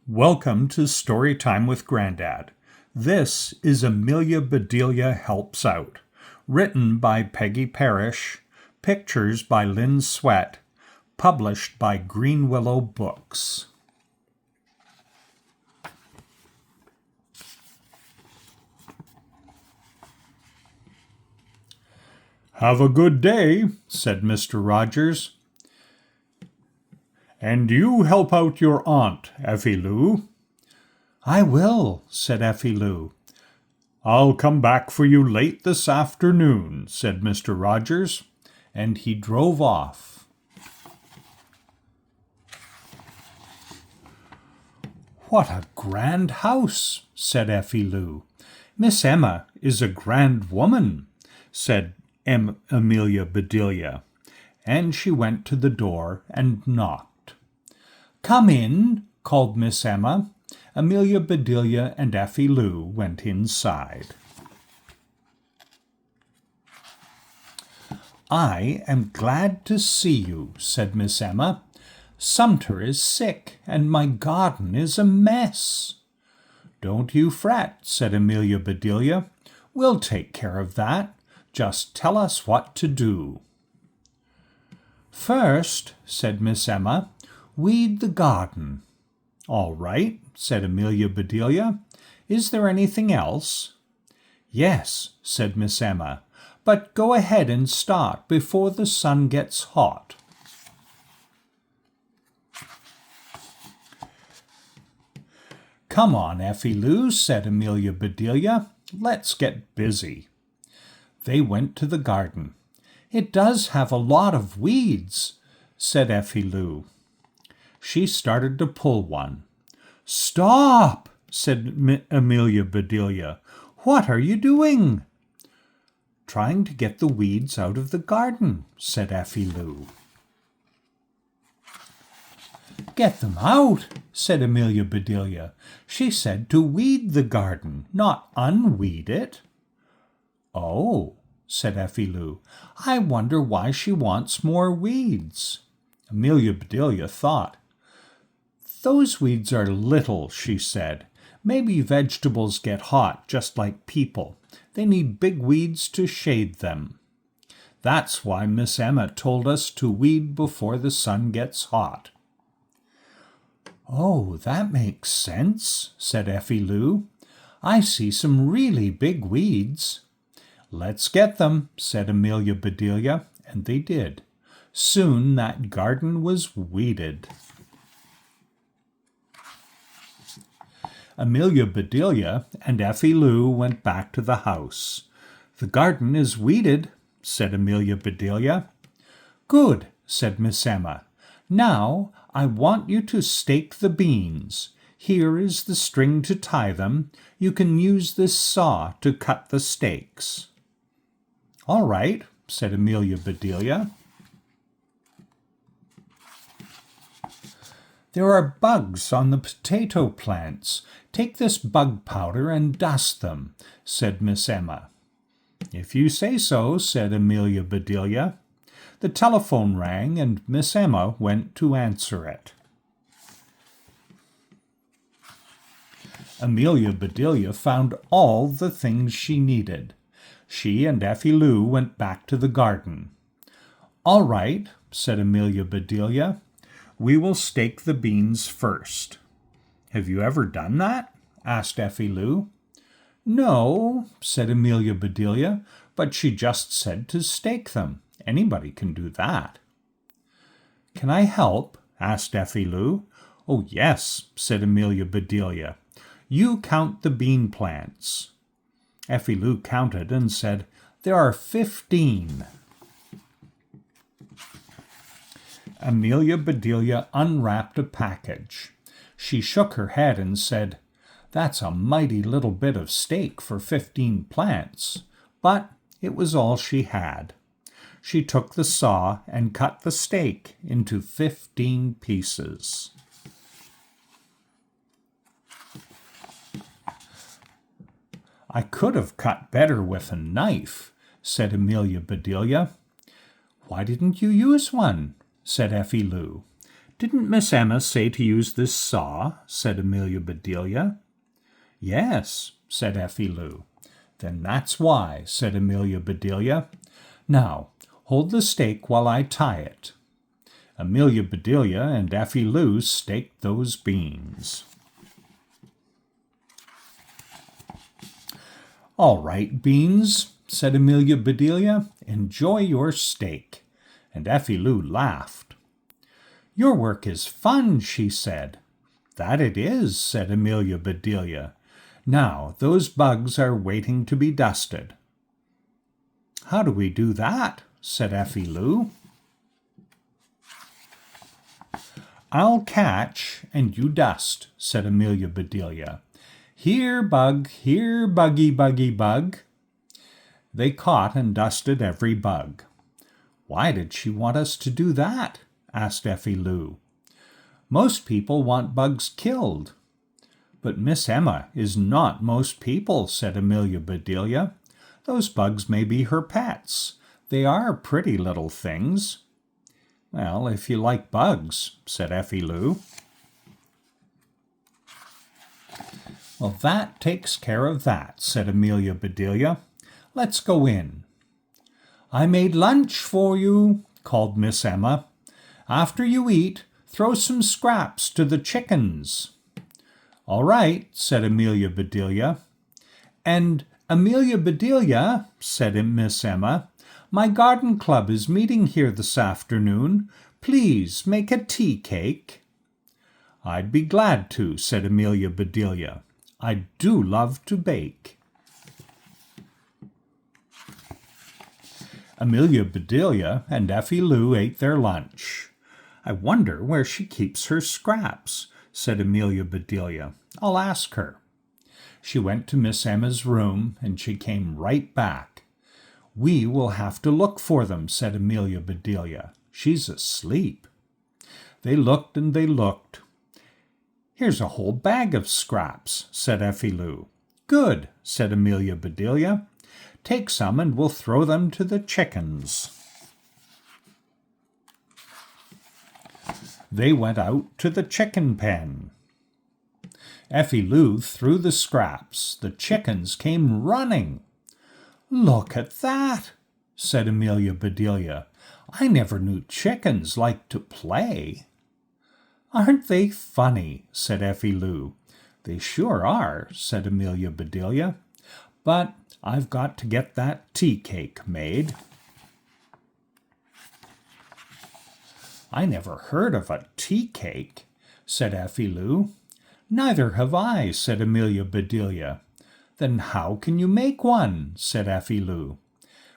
Welcome to Storytime with Grandad. This is Amelia Bedelia Helps Out, written by Peggy Parish, pictures by Lynn, published by Greenwillow Books. "Have a good day," said Mr. Rogers. "And you help out your aunt, Effie Lou." "I will," said Effie Lou. "I'll come back for you late this afternoon," said Mr. Rogers, and he drove off. "What a grand house," said Effie Lou. "Miss Emma is a grand woman," said Amelia Bedelia, and she went to the door and knocked. "Come in," called Miss Emma. Amelia Bedelia and Effie Lou went inside. "I am glad to see you," said Miss Emma. "Sumter is sick, and my garden is a mess." "Don't you fret," said Amelia Bedelia. "We'll take care of that. Just tell us what to do." "First," said Miss Emma, "weed the garden." "All right," said Amelia Bedelia. "Is there anything else?" "Yes," said Miss Emma, "but go ahead and start before the sun gets hot." "Come on, Effie Lou," said Amelia Bedelia. "Let's get busy." They went to the garden. "It does have a lot of weeds," said Effie Lou. She started to pull one. "Stop!" said Amelia Bedelia. "What are you doing?" "Trying to get the weeds out of the garden," said Effie Lou. "Get them out," said Amelia Bedelia. "She said to weed the garden, not unweed it." "Oh," said Effie Lou. "I wonder why she wants more weeds." Amelia Bedelia thought. "Those weeds are little," she said. "Maybe vegetables get hot just like people. They need big weeds to shade them. That's why Miss Emma told us to weed before the sun gets hot." "Oh, that makes sense," said Effie Lou. "I see some really big weeds." "Let's get them," said Amelia Bedelia, and they did. Soon that garden was weeded. Amelia Bedelia and Effie Lou went back to the house. "The garden is weeded," said Amelia Bedelia. "Good," said Miss Emma. "Now I want you to stake the beans. Here is the string to tie them. You can use this saw to cut the stakes." "All right," said Amelia Bedelia. "There are bugs on the potato plants. Take this bug powder and dust them," said Miss Emma. "If you say so," said Amelia Bedelia. The telephone rang, and Miss Emma went to answer it. Amelia Bedelia found all the things she needed. She and Effie Lou went back to the garden. "All right," said Amelia Bedelia. "We will stake the beans first." "Have you ever done that?" asked Effie Lou. "No," said Amelia Bedelia, "but she just said to stake them. Anybody can do that." "Can I help?" asked Effie Lou. "Oh, yes," said Amelia Bedelia. "You count the bean plants." Effie Lou counted and said, "There are 15. Amelia Bedelia unwrapped a package. She shook her head and said, "That's a mighty little bit of stake for 15 plants." But it was all she had. She took the saw and cut the stake into 15 pieces. "I could have cut better with a knife," said Amelia Bedelia. "Why didn't you use one?" said Effie Lou. Didn't Miss Emma say to use this saw? Said Amelia Bedelia. Yes, said Effie Lou. Then that's why, said Amelia Bedelia. Now, hold the stake while I tie it. Amelia Bedelia and Effie Lou staked those beans. All right, Beans, said Amelia Bedelia, enjoy your steak. And Effie Lou laughed. Your work is fun, she said. That it is, said Amelia Bedelia. Now, those bugs are waiting to be dusted. How do we do that? Said Effie Lou. I'll catch and you dust, said Amelia Bedelia. Here, buggy, buggy, bug. They caught and dusted every bug. Why did she want us to do that? Asked Effie Lou. Most people want bugs killed. But Miss Emma is not most people, said Amelia Bedelia. Those bugs may be her pets. They are pretty little things. Well, if you like bugs, said Effie Lou. Well, that takes care of that, said Amelia Bedelia. Let's go in. I made lunch for you, called Miss Emma. After you eat, throw some scraps to the chickens. All right, said Amelia Bedelia. And Amelia Bedelia, said Miss Emma, my garden club is meeting here this afternoon. Please make a tea cake. I'd be glad to, said Amelia Bedelia. I do love to bake. Amelia Bedelia and Effie Lou ate their lunch. I wonder where she keeps her scraps, said Amelia Bedelia. I'll ask her. She went to Miss Emma's room, and she came right back. We will have to look for them, said Amelia Bedelia. She's asleep. They looked and they looked. Here's a whole bag of scraps, said Effie Lou. Good, said Amelia Bedelia. Take some and we'll throw them to the chickens. They went out to the chicken pen. Effie Lou threw the scraps. The chickens came running. Look at that, said Amelia Bedelia. I never knew chickens liked to play. Aren't they funny, said Effie Lou. They sure are, said Amelia Bedelia. But I've got to get that tea cake made. I never heard of a tea cake, said Effie Lou. Neither have I, said Amelia Bedelia. Then how can you make one? Said Effie Lou.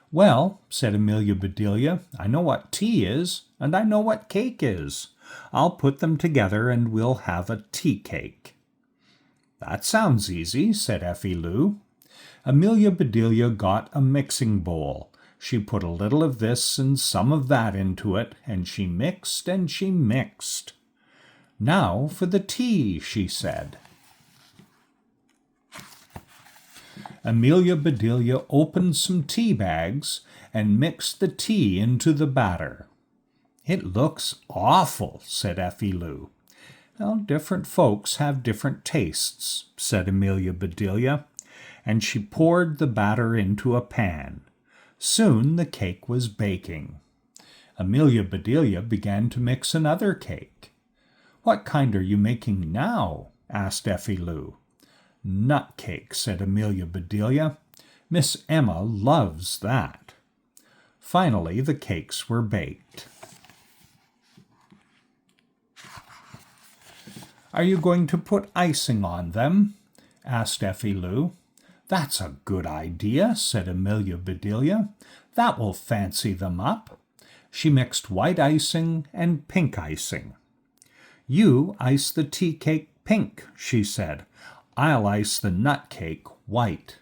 Well, said Amelia Bedelia, I know what tea is, and I know what cake is. I'll put them together and we'll have a tea cake. That sounds easy, said Effie Lou. Amelia Bedelia got a mixing bowl. She put a little of this and some of that into it, and she mixed and she mixed. Now for the tea, she said. Amelia Bedelia opened some tea bags and mixed the tea into the batter. It looks awful, said Effie Lou. Well, different folks have different tastes, said Amelia Bedelia, and she poured the batter into a pan. Soon the cake was baking. Amelia Bedelia began to mix another cake. What kind are you making now? Asked Effie Lou. Nut cake, said Amelia Bedelia. Miss Emma loves that. Finally, the cakes were baked. Are you going to put icing on them? Asked Effie Lou. That's a good idea, said Amelia Bedelia. That will fancy them up. She mixed white icing and pink icing. You ice the tea cake pink, she said. I'll ice the nut cake white.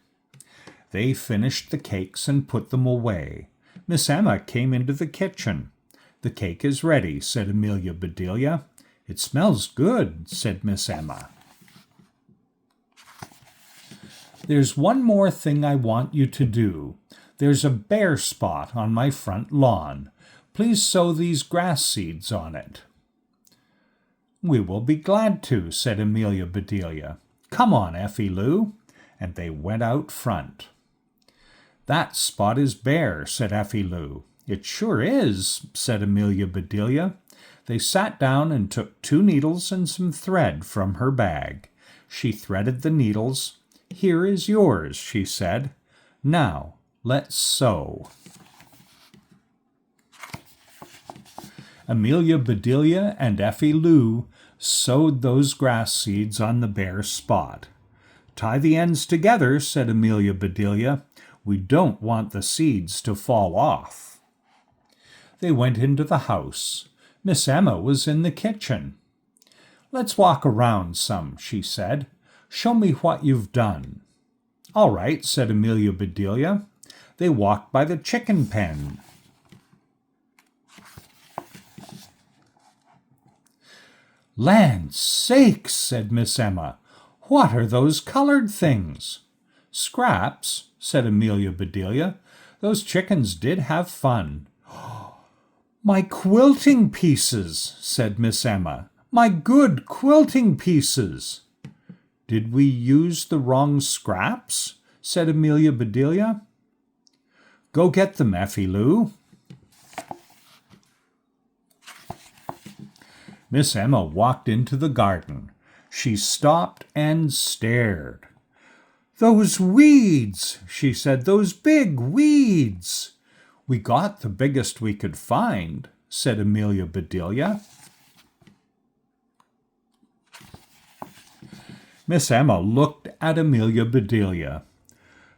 They finished the cakes and put them away. Miss Emma came into the kitchen. The cake is ready, said Amelia Bedelia. It smells good, said Miss Emma. There's one more thing I want you to do. There's a bare spot on my front lawn. Please sow these grass seeds on it. We will be glad to, said Amelia Bedelia. Come on, Effie Lou. And they went out front. That spot is bare, said Effie Lou. It sure is, said Amelia Bedelia. They sat down and took 2 needles and some thread from her bag. She threaded the needles. Here is yours, she said. Now, let's sew. Amelia Bedelia and Effie Lou sowed those grass seeds on the bare spot. Tie the ends together, said Amelia Bedelia. We don't want the seeds to fall off. They went into the house. Miss Emma was in the kitchen. Let's walk around some, she said. Show me what you've done. All right, said Amelia Bedelia. They walked by the chicken pen. Land sakes, said Miss Emma. What are those colored things? Scraps, said Amelia Bedelia. Those chickens did have fun. My quilting pieces, said Miss Emma. My good quilting pieces. Did we use the wrong scraps? Said Amelia Bedelia. Go get them, Effie Lou. Miss Emma walked into the garden. She stopped and stared. Those weeds, she said, those big weeds. We got the biggest we could find, said Amelia Bedelia. Miss Emma looked at Amelia Bedelia.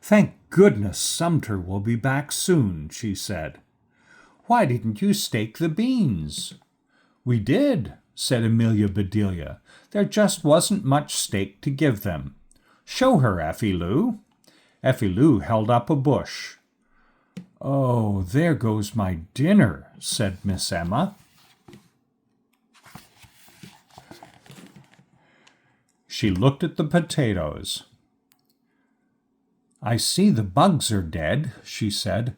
Thank goodness Sumter will be back soon, she said. Why didn't you stake the beans? We did, said Amelia Bedelia. There just wasn't much stake to give them. Show her, Effie Lou. Effie Lou held up a bush. Oh, there goes my dinner, said Miss Emma. She looked at the potatoes. I see the bugs are dead, she said.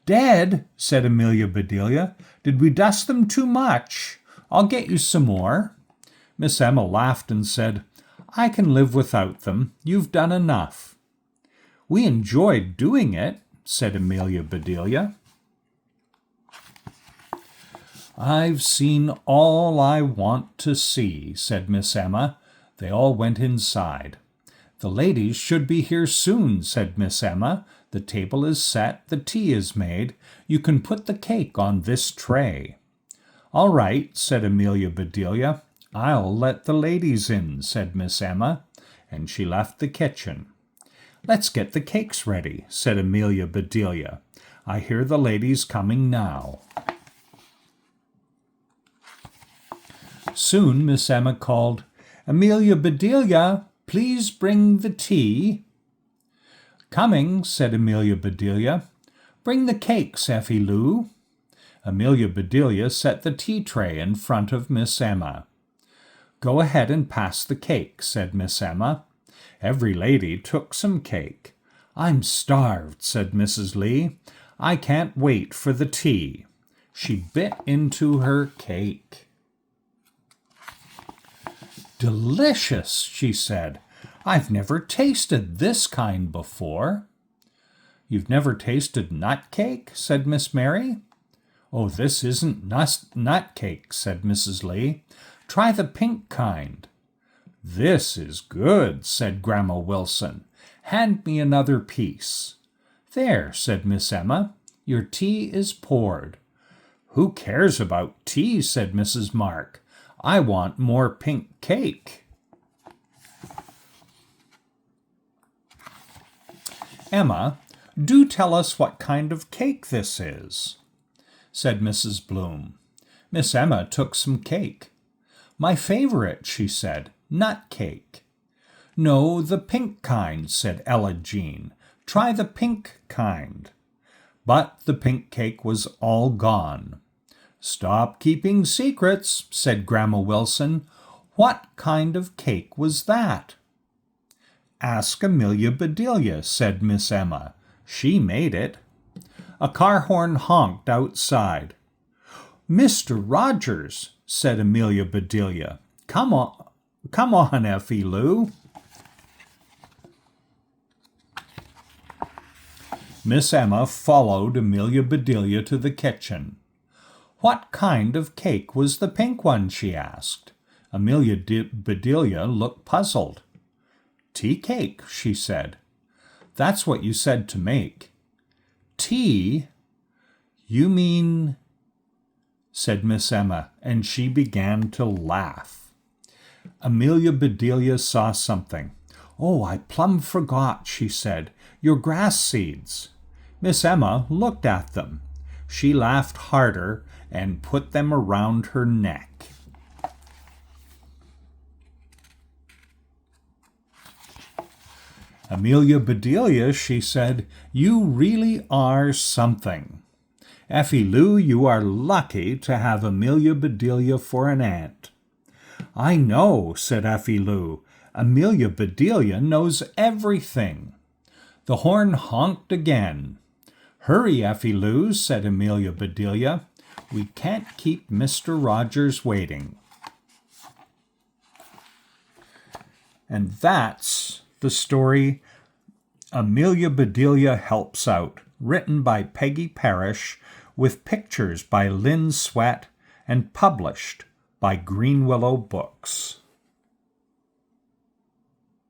Dead, said Amelia Bedelia. Did we dust them too much? I'll get you some more. Miss Emma laughed and said, I can live without them. You've done enough. We enjoyed doing it, said Amelia Bedelia. I've seen all I want to see, said Miss Emma. They all went inside. The ladies should be here soon, said Miss Emma. The table is set, the tea is made. You can put the cake on this tray. All right, said Amelia Bedelia. I'll let the ladies in, said Miss Emma, and she left the kitchen. Let's get the cakes ready, said Amelia Bedelia. I hear the ladies coming now. Soon Miss Emma called, Amelia Bedelia, please bring the tea. Coming, said Amelia Bedelia. Bring the cakes, Effie Lou. Amelia Bedelia set the tea tray in front of Miss Emma. Go ahead and pass the cake, said Miss Emma. Every lady took some cake. I'm starved, said Mrs. Lee. I can't wait for the tea. She bit into her cake. Delicious, she said. I've never tasted this kind before. You've never tasted nut cake? Said Miss Mary. Oh, this isn't nut cake, said Mrs. Lee. Try the pink kind. This is good, said Grandma Wilson. Hand me another piece. There, said Miss Emma. Your tea is poured. Who cares about tea, said Mrs. Mark. I want more pink cake. Emma, do tell us what kind of cake this is, said Mrs. Bloom. Miss Emma took some cake. My favorite, she said, nut cake. No, the pink kind, said Ella Jean. Try the pink kind. But the pink cake was all gone. Stop keeping secrets, said Grandma Wilson. What kind of cake was that? Ask Amelia Bedelia, said Miss Emma. She made it. A car horn honked outside. Mr. Rogers, said Amelia Bedelia. Come on, Effie Lou. Miss Emma followed Amelia Bedelia to the kitchen. What kind of cake was the pink one? She asked. Amelia Bedelia looked puzzled. Tea cake, she said. That's what you said to make. Tea? You mean... said Miss Emma, and she began to laugh. Amelia Bedelia saw something. Oh, I plumb forgot, she said. Your grass seeds. Miss Emma looked at them. She laughed harder and put them around her neck. Amelia Bedelia, she said, you really are something. Effie Lou, you are lucky to have Amelia Bedelia for an aunt. I know, said Effie Lou. Amelia Bedelia knows everything. The horn honked again. Hurry, Effie Lou, said Amelia Bedelia. We can't keep Mr. Rogers waiting. And that's the story Amelia Bedelia Helps Out, written by Peggy Parish, with pictures by Lynn and published by Greenwillow Books.